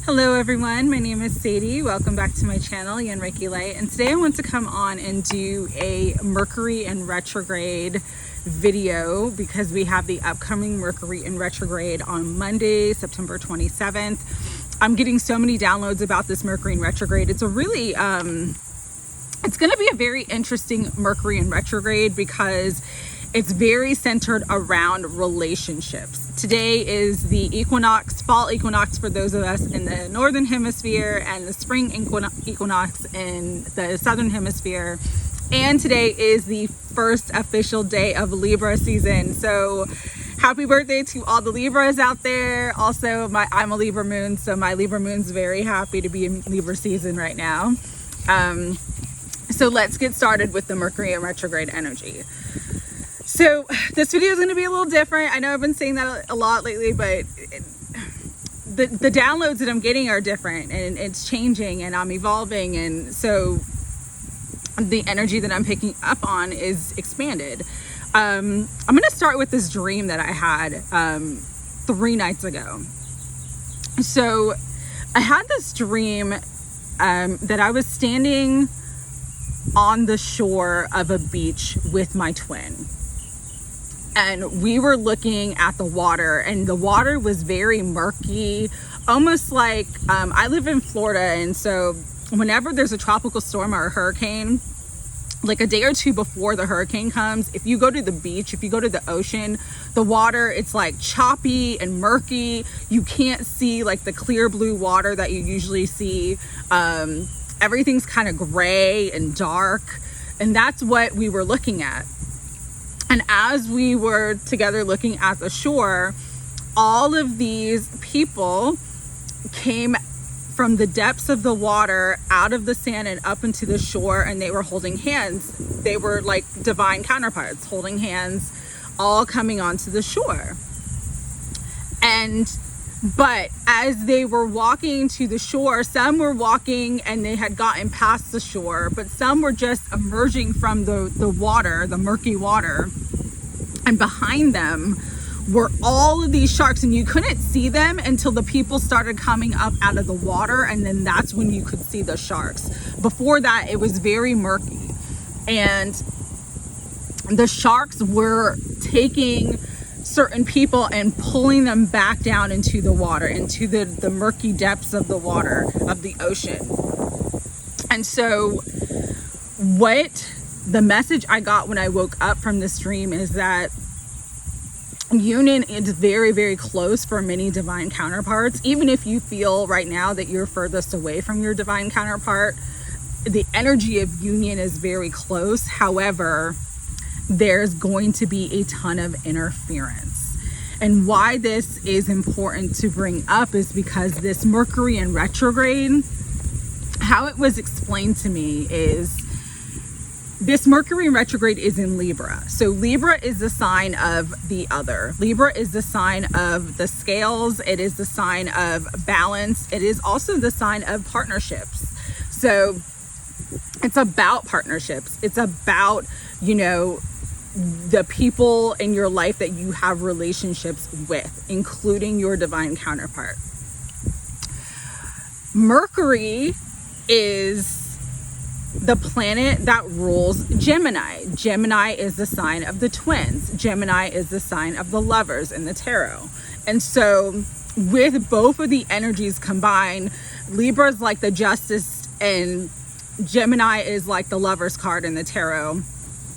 Hello everyone, my name is Sadie. Welcome back to my channel, YinReikiLight. And today I want to come on and do a Mercury in retrograde video because we have the upcoming Mercury in retrograde on Monday, September 27th. I'm getting so many downloads about this Mercury in retrograde. It's a really, it's going to be a very interesting Mercury in retrograde because it's very centered around relationships. Today is the equinox, fall equinox for those of us in the northern hemisphere, and the spring equinox in the southern hemisphere. And today is the first official day of Libra season. So happy birthday to all the Libras out there. Also, I'm a Libra moon, so my Libra moon's very happy to be in Libra season right now. So let's get started with the Mercury in retrograde energy. So this video is going to be a little different. I know I've been saying that a lot lately, but the downloads that I'm getting are different, and it's changing, and I'm evolving, and so the energy that I'm picking up on is expanded. I'm going to start with this dream that I had 3 nights ago. So I had this dream that I was standing on the shore of a beach with my twin. And we were looking at the water, and the water was very murky, almost like, I live in Florida, and so whenever there's a tropical storm or a hurricane, like a day or two before the hurricane comes, if you go to the beach, if you go to the ocean, the water, it's like choppy and murky. You can't see like the clear blue water that you usually see. Everything's kind of gray and dark, and that's what we were looking at. And as we were together looking at the shore, all of these people came from the depths of the water out of the sand and up into the shore, and they were holding hands. They were like divine counterparts holding hands, all coming onto the shore. But as they were walking to the shore, some were walking and they had gotten past the shore, but some were just emerging from the water, the murky water. And behind them were all of these sharks, and you couldn't see them until the people started coming up out of the water, and then that's when you could see the sharks. Before that, it was very murky. And the sharks were taking certain people and pulling them back down into the water, into the murky depths of the water, of the ocean. And so what the message I got when I woke up from this dream is that union is very, very close for many divine counterparts. Even if you feel right now that you're furthest away from your divine counterpart, the energy of union is very close. However, there's going to be a ton of interference. And why this is important to bring up is because this Mercury in retrograde, how it was explained to me is this Mercury in retrograde is in Libra. So Libra is the sign of the other. Libra is the sign of the scales. It is the sign of balance. It is also the sign of partnerships. So it's about partnerships. It's about, the people in your life that you have relationships with, including your divine counterpart. Mercury is the planet that rules Gemini. Gemini is the sign of the twins. Gemini is the sign of the lovers in the tarot. And so with both of the energies combined, Libra is like the justice and Gemini is like the lover's card in the tarot.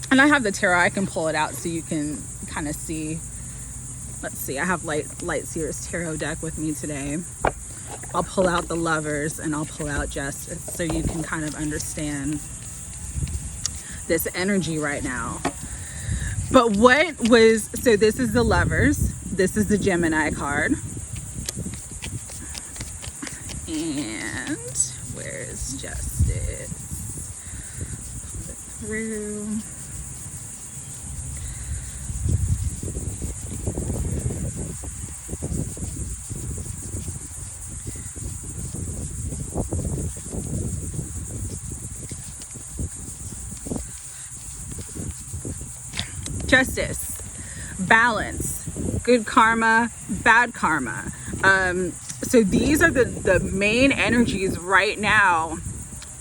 And I have the tarot, I can pull it out so you can kind of see. Let's see, I have Light Seer's tarot deck with me today. I'll pull out the lovers and I'll pull out justice so you can kind of understand this energy right now. But so this is the lovers, this is the Gemini card. And where is justice? Pull it through. Justice, balance, good karma, bad karma. So these are the main energies right now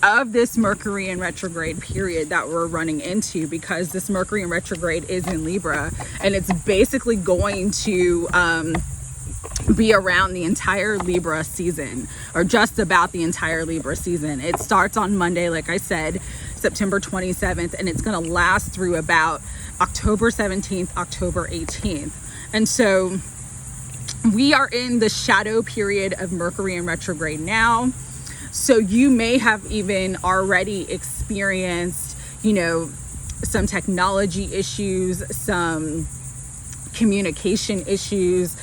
of this Mercury in retrograde period that we're running into, because this Mercury in retrograde is in Libra, and it's basically going to be around the entire Libra season, or just about the entire Libra season. It starts on Monday, like I said, September 27th, and it's going to last through about October 17th, October 18th. And so we are in the shadow period of Mercury in retrograde now. So you may have even already experienced, you know, some technology issues, some communication issues.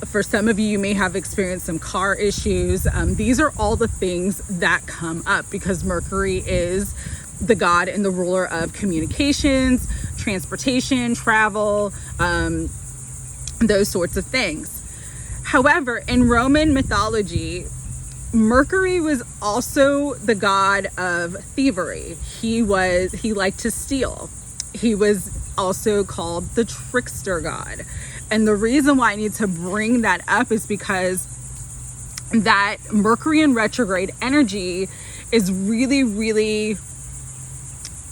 For some of you, you may have experienced some car issues. These are all the things that come up because Mercury is the god and the ruler of communications, transportation, travel, those sorts of things. However, in Roman mythology, Mercury was also the god of thievery. He liked to steal. He was also called the trickster god. And the reason why I need to bring that up is because that Mercury in retrograde energy is really, really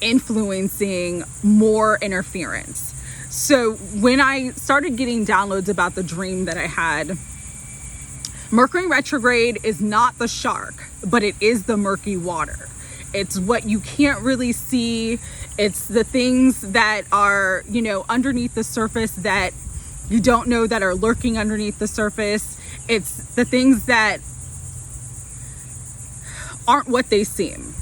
influencing more interference. So when I started getting downloads about the dream that I had, Mercury retrograde is not the shark, but it is the murky water. It's what you can't really see. It's the things that are, you know, underneath the surface that you don't know that are lurking underneath the surface. It's the things that aren't what they seem.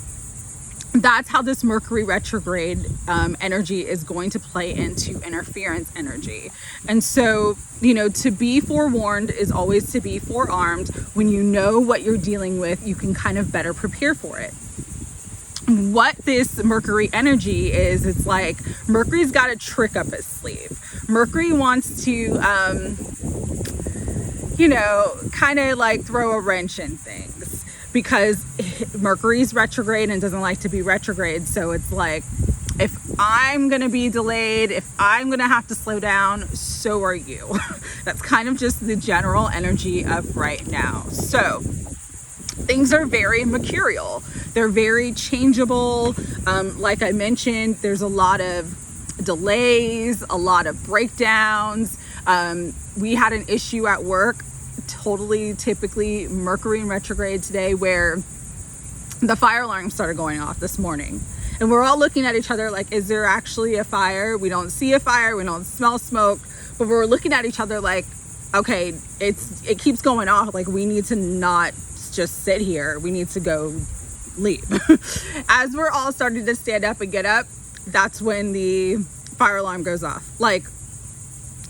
That's how this Mercury retrograde energy is going to play into interference energy. And so, you know, to be forewarned is always to be forearmed. When you know what you're dealing with, you can kind of better prepare for it. What this Mercury energy is, it's like Mercury's got a trick up his sleeve. Mercury wants to, you know, kind of like throw a wrench in things, because Mercury's retrograde and doesn't like to be retrograde. So it's like, if I'm going to be delayed, if I'm going to have to slow down, so are you. That's kind of just the general energy of right now. So things are very mercurial. They're very changeable. Like I mentioned, there's a lot of delays, a lot of breakdowns. We had an issue at work, typically Mercury in retrograde today, where the fire alarm started going off this morning. And we're all looking at each other like, is there actually a fire? We don't see a fire. We don't smell smoke. But we're looking at each other like, okay, it keeps going off. Like, we need to not just sit here. We need to go leave. As we're all starting to stand up and get up, that's when the fire alarm goes off. Like,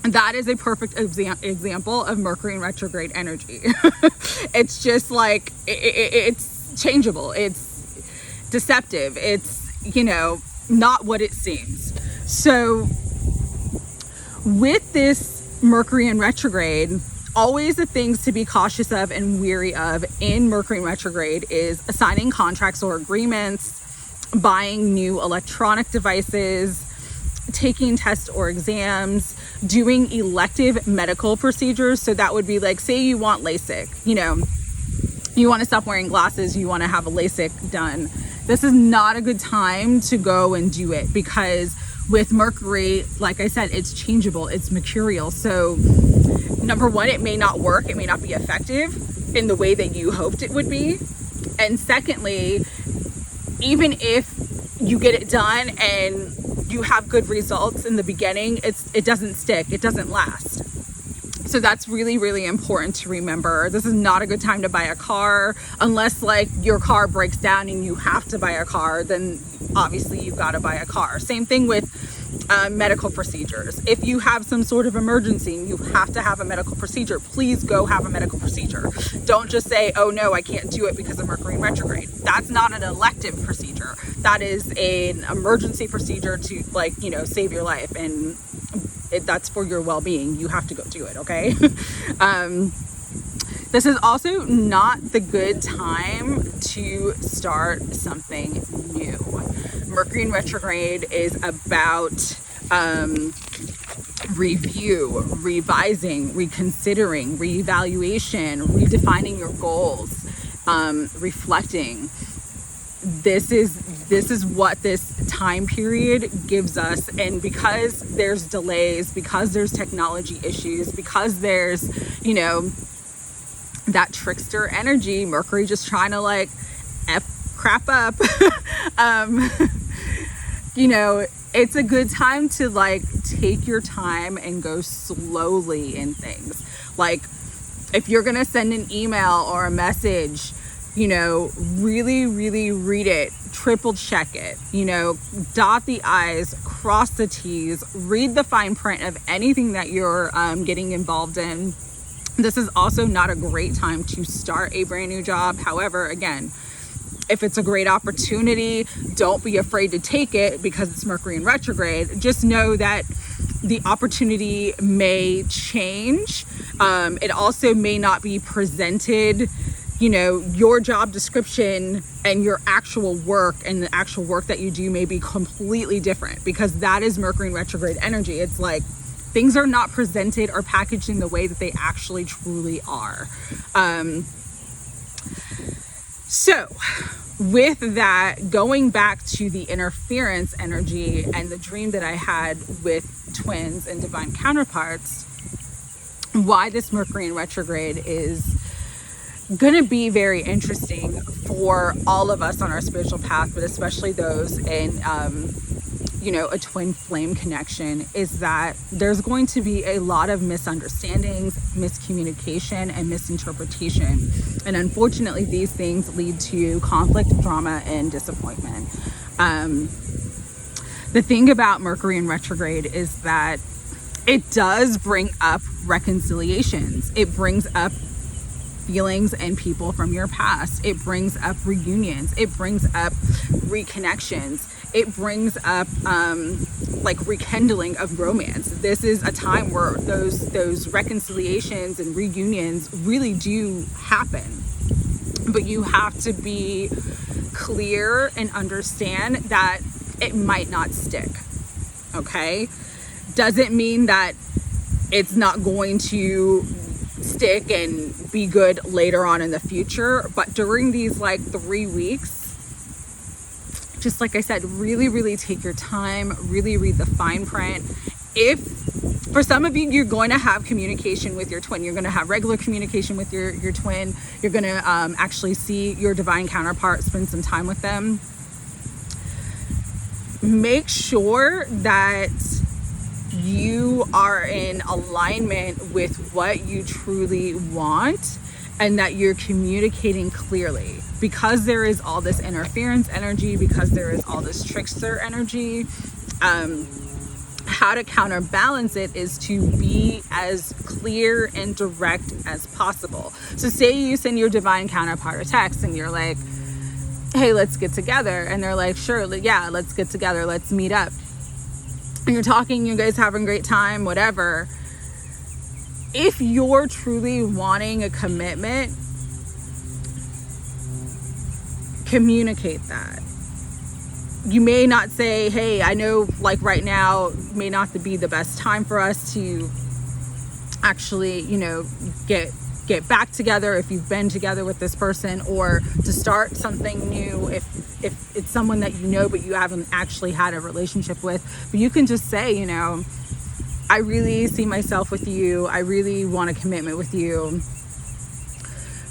that is a perfect example of Mercury in retrograde energy. It's just like, it's changeable. It's deceptive. It's, you know, not what it seems. So with this Mercury in retrograde, always the things to be cautious of and weary of in Mercury in retrograde is assigning contracts or agreements, buying new electronic devices, taking tests or exams, doing elective medical procedures. So that would be like, say you want LASIK, you know, you want to stop wearing glasses, you want to have a LASIK done. This is not a good time to go and do it, because with Mercury, like I said, it's changeable, it's mercurial. So number one, it may not work, it may not be effective in the way that you hoped it would be. And secondly, even if you get it done and you have good results in the beginning, it doesn't stick, it doesn't last. So that's really, really important to remember. This is not a good time to buy a car, unless like your car breaks down and you have to buy a car, then obviously you've got to buy a car. Same thing with medical procedures. If you have some sort of emergency and you have to have a medical procedure, please go have a medical procedure. Don't just say, oh no, I can't do it because of Mercury in retrograde. That's not an elective procedure. That is an emergency procedure to, like, you know, save your life, and that's for your well-being. You have to go do it, okay? This is also not the good time to start something new. Mercury in retrograde is about review, revising, reconsidering, reevaluation, redefining your goals, reflecting. This is what this time period gives us. And because there's delays, because there's technology issues, because there's, you know, that trickster energy, Mercury just trying to like crap up, you know, it's a good time to like take your time and go slowly in things. Like if you're going to send an email or a message, you know, really, really read it, triple check it, you know, dot the I's, cross the T's, read the fine print of anything that you're getting involved in. This is also not a great time to start a brand new job. However, again, if it's a great opportunity, don't be afraid to take it because it's Mercury in retrograde. Just know that the opportunity may change. It also may not be presented, you know, your job description and your actual work and the actual work that you do may be completely different, because that is Mercury in retrograde energy. It's like things are not presented or packaged in the way that they actually truly are. So with that, going back to the interference energy and the dream that I had with twins and divine counterparts, why this Mercury in retrograde is going to be very interesting for all of us on our spiritual path, but especially those in, you know, a twin flame connection, is that there's going to be a lot of misunderstandings, miscommunication, and misinterpretation. And unfortunately, these things lead to conflict, drama, and disappointment. The thing about Mercury in retrograde is that it does bring up reconciliations. It brings up feelings and people from your past. It brings up reunions. It brings up reconnections. It brings up like rekindling of romance. This is a time where those reconciliations and reunions really do happen. But you have to be clear and understand that it might not stick. Okay? Doesn't mean that it's not going to stick and be good later on in the future, but during these like 3 weeks, just like I said, really, really take your time, really read the fine print. If for some of you, you're going to have communication with your twin, you're going to have regular communication with your twin, you're going to actually see your divine counterpart, spend some time with them. Make sure that you are in alignment with what you truly want and that you're communicating clearly, because there is all this interference energy, because there is all this trickster energy. How to counterbalance it is to be as clear and direct as possible. So say you send your divine counterpart a text and you're like, hey, let's get together. And they're like, sure, yeah, let's get together. Let's meet up. And you're talking, you guys having a great time, whatever. If you're truly wanting a commitment, communicate that. You may not say, hey, I know like right now may not be the best time for us to actually, you know, get back together if you've been together with this person, or to start something new if it's someone that you know but you haven't actually had a relationship with. But you can just say, you know, I really see myself with you. I really want a commitment with you.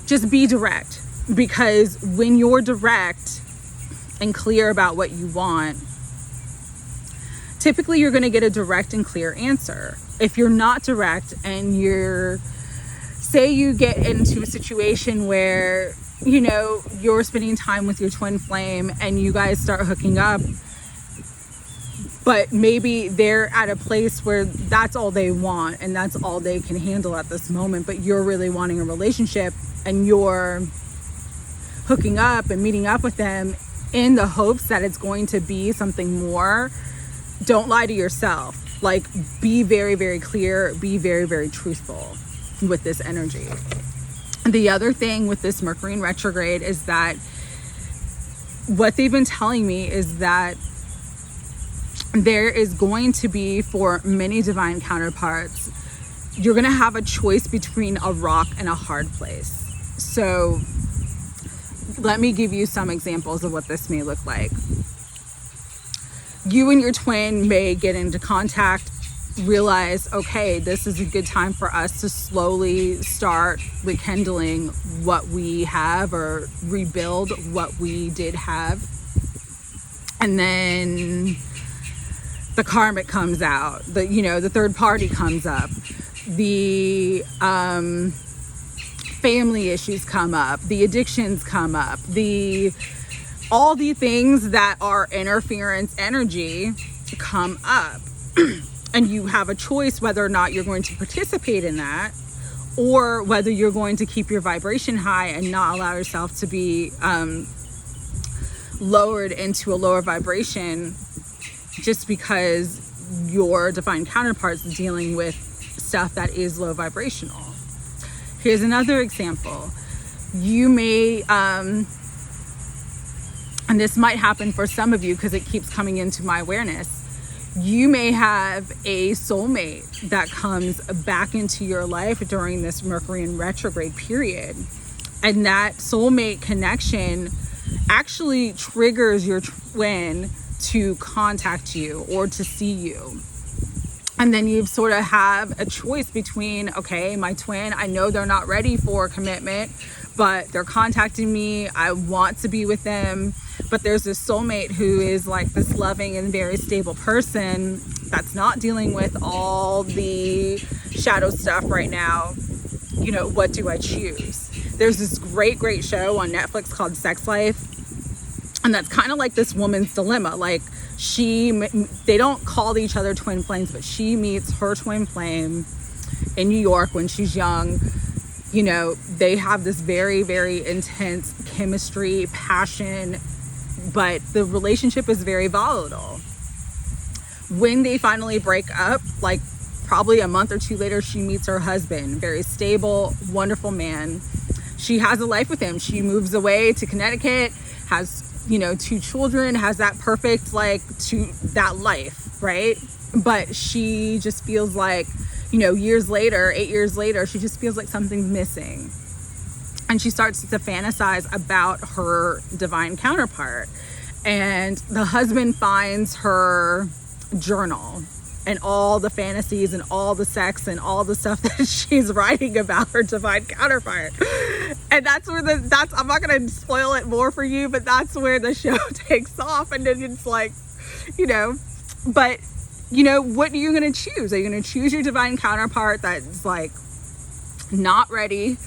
Just be direct, because when you're direct and clear about what you want, typically you're going to get a direct and clear answer. If you're not direct and say you get into a situation where, you know, you're spending time with your twin flame and you guys start hooking up, but maybe they're at a place where that's all they want and that's all they can handle at this moment, but you're really wanting a relationship and you're hooking up and meeting up with them in the hopes that it's going to be something more. Don't lie to yourself. Like, be very, very clear, be very, very truthful with this energy. The other thing with this Mercury in retrograde is that what they've been telling me is that there is going to be, for many divine counterparts, you're going to have a choice between a rock and a hard place. So let me give you some examples of what this may look like. You and your twin may get into contact, realize, okay, this is a good time for us to slowly start rekindling what we have or rebuild what we did have. And then the karmic comes out, the third party comes up, the family issues come up, the addictions come up, all the things that are interference energy come up. And you have a choice whether or not you're going to participate in that, or whether you're going to keep your vibration high and not allow yourself to be lowered into a lower vibration just because your divine counterpart's dealing with stuff that is low vibrational. Here's another example. You may, and this might happen for some of you because it keeps coming into my awareness, you may have a soulmate that comes back into your life during this Mercury in retrograde period. And that soulmate connection actually triggers your twin to contact you or to see you. And then you sort of have a choice between, okay, my twin, I know they're not ready for commitment, but they're contacting me. I want to be with them. But there's this soulmate who is like this loving and very stable person that's not dealing with all the shadow stuff right now. What do I choose? There's this great show on Netflix called Sex Life. And that's kind of like this woman's dilemma. Like they don't call each other twin flames, but she meets her twin flame in New York when she's young. They have this very, very intense chemistry, passion, but the relationship is very volatile. When they finally break up, like probably a month or two later, she meets her husband, very stable, wonderful man. She has a life with him. She moves away to Connecticut, has 2 children, has that perfect that life, right? But she just feels like, 8 years later, she just feels like something's missing. And she starts to fantasize about her divine counterpart. And the husband finds her journal and all the fantasies and all the sex and all the stuff that she's writing about her divine counterpart. And that's where I'm not going to spoil it more for you, but that's where the show takes off. And then it's like, but what are you going to choose? Are you going to choose your divine counterpart that's like not ready?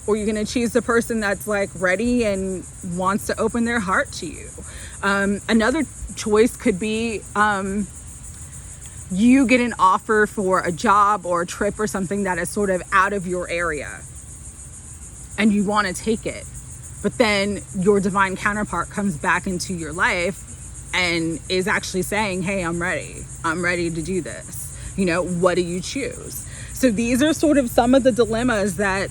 Or you're going to choose the person that's like ready and wants to open their heart to you? Another choice could be, you get an offer for a job or a trip or something that is sort of out of your area and you want to take it, but then your divine counterpart comes back into your life and is actually saying, hey, I'm ready to do this. What do you choose? So these are sort of some of the dilemmas that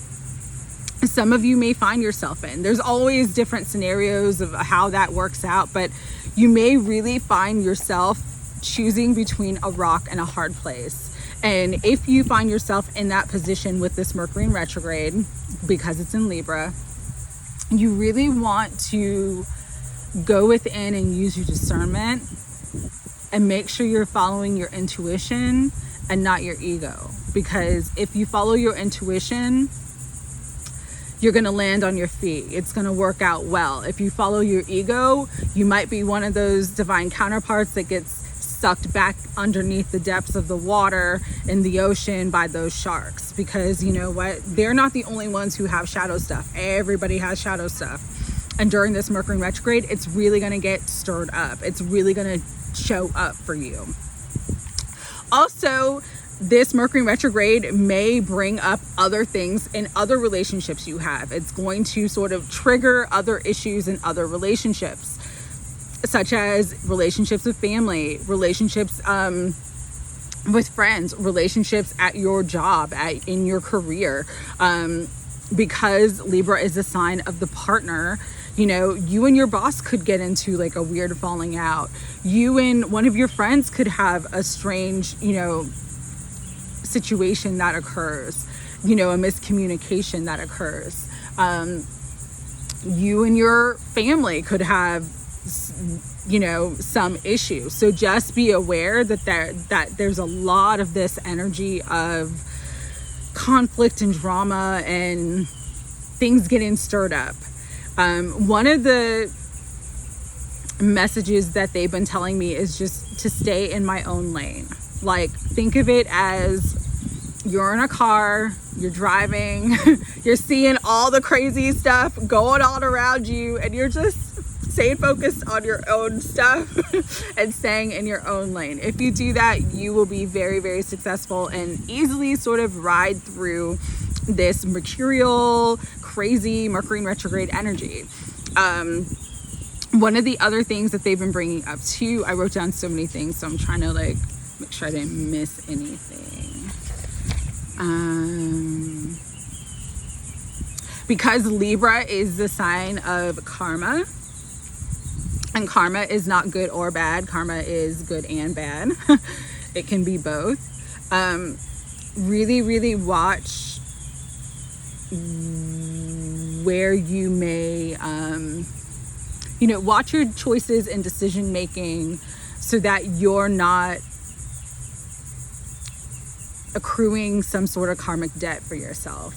some of you may find yourself in. There's always different scenarios of how that works out, but you may really find yourself choosing between a rock and a hard place. And if you find yourself in that position with this Mercury in retrograde, because it's in Libra, you really want to go within and use your discernment and make sure you're following your intuition and not your ego. Because if you follow your intuition, you're going to land on your feet. It's going to work out well. If you follow your ego, you might be one of those divine counterparts that gets sucked back underneath the depths of the water in the ocean by those sharks. Because you know what? They're not the only ones who have shadow stuff. Everybody has shadow stuff. And during this Mercury in retrograde, it's really going to get stirred up. It's really going to show up for you. Also, this Mercury in retrograde may bring up other things in other relationships you have. It's going to sort of trigger other issues in other relationships, such as relationships with family, relationships with friends, relationships at your job, in your career. because Libra is a sign of the partner, you know, you and your boss could get into like a weird falling out. You and one of your friends could have a strange, you know, situation that occurs, you know, a miscommunication that occurs. You and your family could have, you know, some issue. So just be aware that there's a lot of this energy of conflict and drama and things getting stirred up. One of the messages that they've been telling me is just to stay in my own lane. Like, think of it as you're in a car, you're driving, you're seeing all the crazy stuff going on around you, and you're just staying focused on your own stuff and staying in your own lane. If you do that, you will be very, very successful and easily sort of ride through this mercurial, crazy Mercury in retrograde energy. One of the other things that they've been bringing up too, I wrote down so many things, so I'm trying to like make sure I didn't miss anything. Because Libra is the sign of karma, and karma is not good or bad. Karma is good and bad. It can be both. Really, really watch where you may, you know, watch your choices and decision making so that you're not accruing some sort of karmic debt for yourself.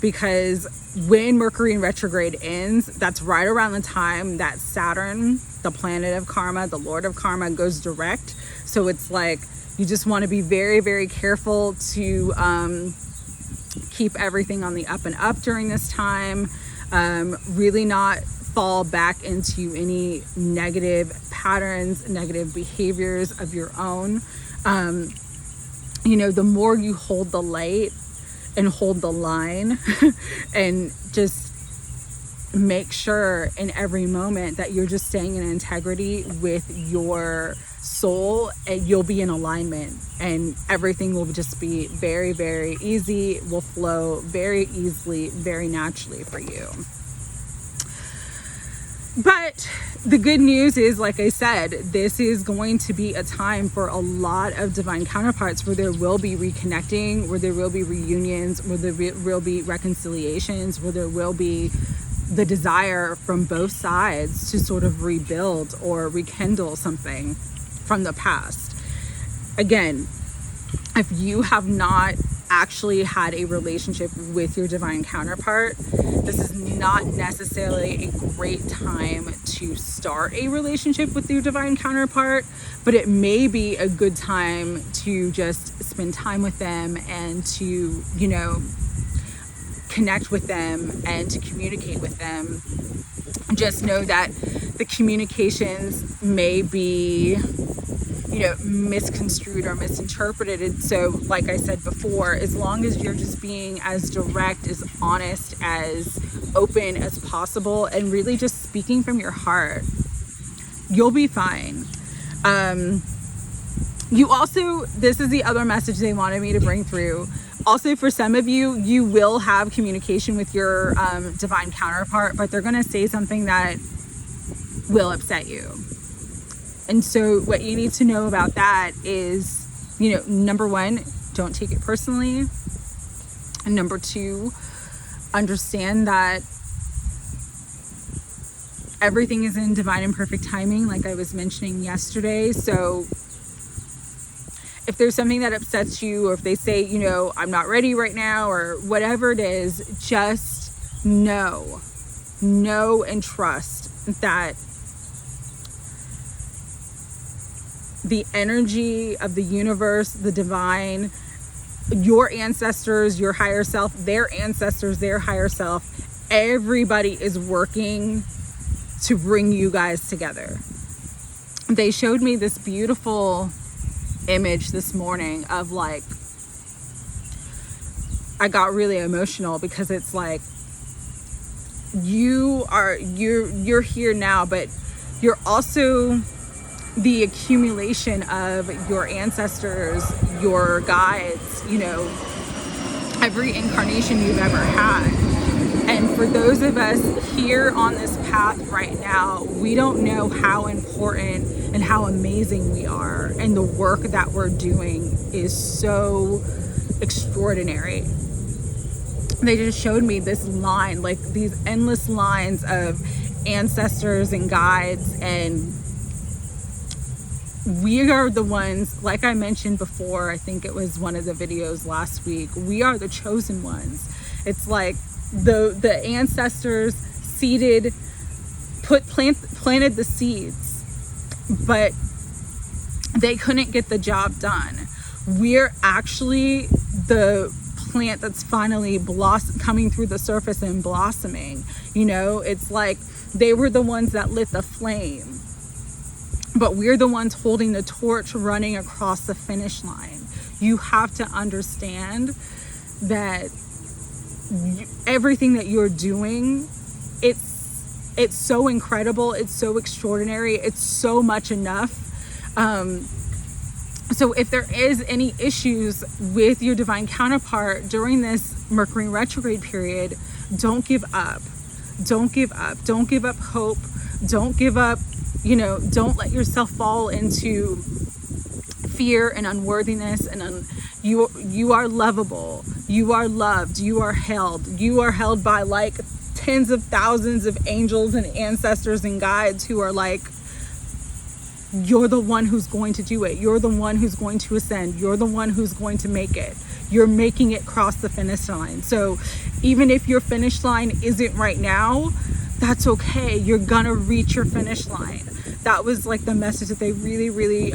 Because when Mercury in retrograde ends, that's right around the time that Saturn, the planet of karma, the lord of karma, goes direct. So it's like you just want to be very, very careful to keep everything on the up and up during this time. Really not fall back into any negative patterns, negative behaviors of your own. You know, the more you hold the light and hold the line and just make sure in every moment that you're just staying in integrity with your soul, and you'll be in alignment, and everything will just be very, very easy, will flow very easily, very naturally for you. But the good news is, like I said, this is going to be a time for a lot of divine counterparts where there will be reconnecting, where there will be reunions, where there will be reconciliations, where there will be the desire from both sides to sort of rebuild or rekindle something from the past. Again, if you have not actually had a relationship with your divine counterpart, this is not necessarily a great time to start a relationship with your divine counterpart, but it may be a good time to just spend time with them and to, you know, connect with them and to communicate with them. Just know that the communications may be, you know, misconstrued or misinterpreted. And so, like I said before, as long as you're just being as direct, as honest, as open as possible, and really just speaking from your heart, you'll be fine. You also, this is the other message they wanted me to bring through. Also, for some of you, you will have communication with your divine counterpart, but they're going to say something that will upset you. And so what you need to know about that is, you know, number one, don't take it personally. And number two, understand that everything is in divine and perfect timing, like I was mentioning yesterday. So if there's something that upsets you, or if they say, you know, I'm not ready right now, or whatever it is, just know and trust that the energy of the universe, the divine, your ancestors, your higher self, their ancestors, their higher self, everybody is working to bring you guys together. They showed me this beautiful image this morning of, like, I got really emotional because it's like you're here now, but you're also the accumulation of your ancestors, your guides, you know, every incarnation you've ever had. for those of us here on this path right now, we don't know how important and how amazing we are. And the work that we're doing is so extraordinary. They just showed me this line, like these endless lines of ancestors and guides, and we are the ones, like I mentioned before, I think it was one of the videos last week, we are the chosen ones. It's like the ancestors seeded, planted the seeds, but they couldn't get the job done. We're actually the plant that's finally coming through the surface and blossoming. You know, it's like they were the ones that lit the flame, but we're the ones holding the torch, running across the finish line. You have to understand that everything that you're doing, it's so incredible, it's so extraordinary, it's so much enough. So if there is any issues with your divine counterpart during this Mercury retrograde period, don't give up. Don't give up. Don't give up hope. Don't give up. You know, don't let yourself fall into fear and unworthiness. And you are lovable. You are loved. You are held. You are held by like tens of thousands of angels and ancestors and guides who are like, you're the one who's going to do it. You're the one who's going to ascend. You're the one who's going to make it. You're making it cross the finish line. So even if your finish line isn't right now, that's okay. You're gonna reach your finish line. That was like the message that they really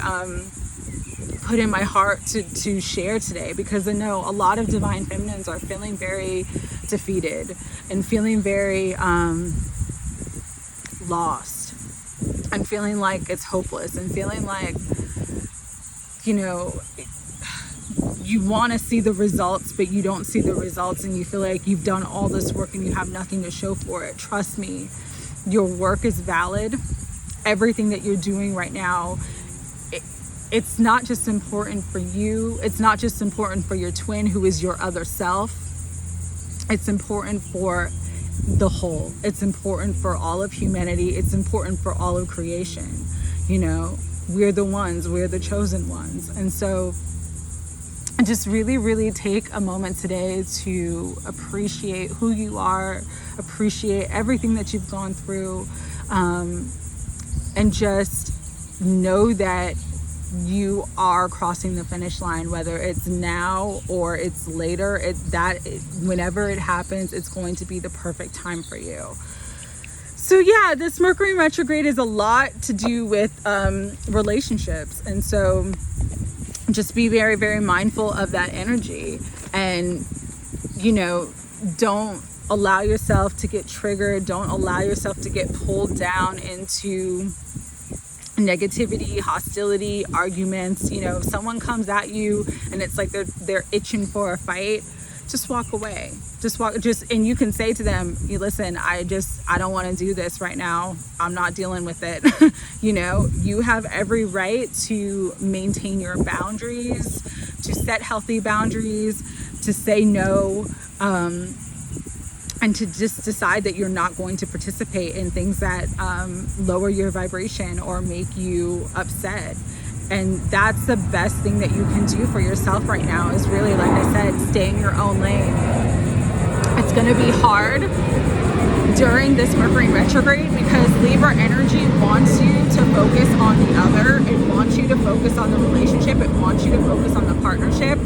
put in my heart to share today, because I know a lot of divine feminines are feeling very defeated and feeling very lost and feeling like it's hopeless and feeling like, you know, you want to see the results, but you don't see the results, and you feel like you've done all this work and you have nothing to show for it. Trust me, your work is valid. Everything that you're doing right now, it's not just important for you. It's not just important for your twin, who is your other self. It's important for the whole. It's important for all of humanity. It's important for all of creation. You know, we're the ones, we're the chosen ones. And so just really take a moment today to appreciate who you are, appreciate everything that you've gone through, and just know that you are crossing the finish line, whether it's now or it's later. Whenever it happens, it's going to be the perfect time for you. So yeah, this Mercury retrograde is a lot to do with relationships, and so just be very mindful of that energy, and you know, don't allow yourself to get triggered. Don't allow yourself to get pulled down into negativity, hostility, arguments. You know, if someone comes at you and it's like they're itching for a fight, just walk away. And you can say to them, listen, I don't want to do this right now. I'm not dealing with it. You know, you have every right to maintain your boundaries, to set healthy boundaries, to say no, and to just decide that you're not going to participate in things that lower your vibration or make you upset. And that's the best thing that you can do for yourself right now, is really, like I said, stay in your own lane. It's going to be hard during this Mercury retrograde because Libra energy wants you to focus on the other. It wants you to focus on the relationship. It wants you to focus on the partnership.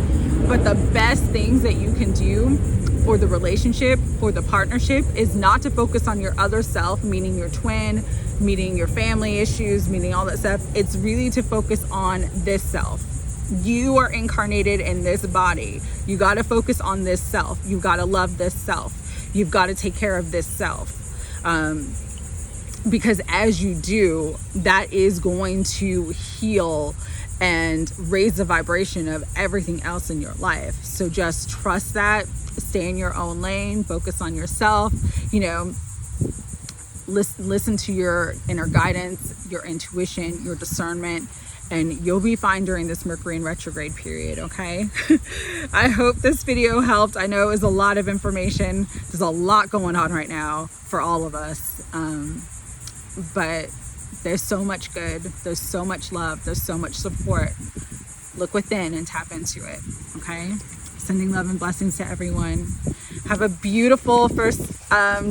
But the best things that you can do for the relationship, for the partnership, is not to focus on your other self, meaning your twin, meaning your family issues, meaning all that stuff. It's really to focus on this self. You are incarnated in this body. You got to focus on this self. You've got to love this self. You've got to take care of this self. Because as you do, that is going to heal and raise the vibration of everything else in your life. So just trust that. Stay in your own lane. Focus on yourself. You know, listen to your inner guidance, your intuition, your discernment, and you'll be fine during this Mercury in retrograde period, okay? I hope this video helped. I know it was a lot of information. There's a lot going on right now for all of us, but there's so much good, there's so much love, there's so much support. Look within and tap into it, okay? Sending love and blessings to everyone. Have a beautiful first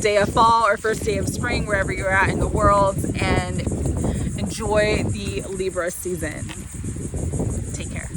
day of fall or first day of spring, wherever you're at in the world, and enjoy the Libra season. Take care.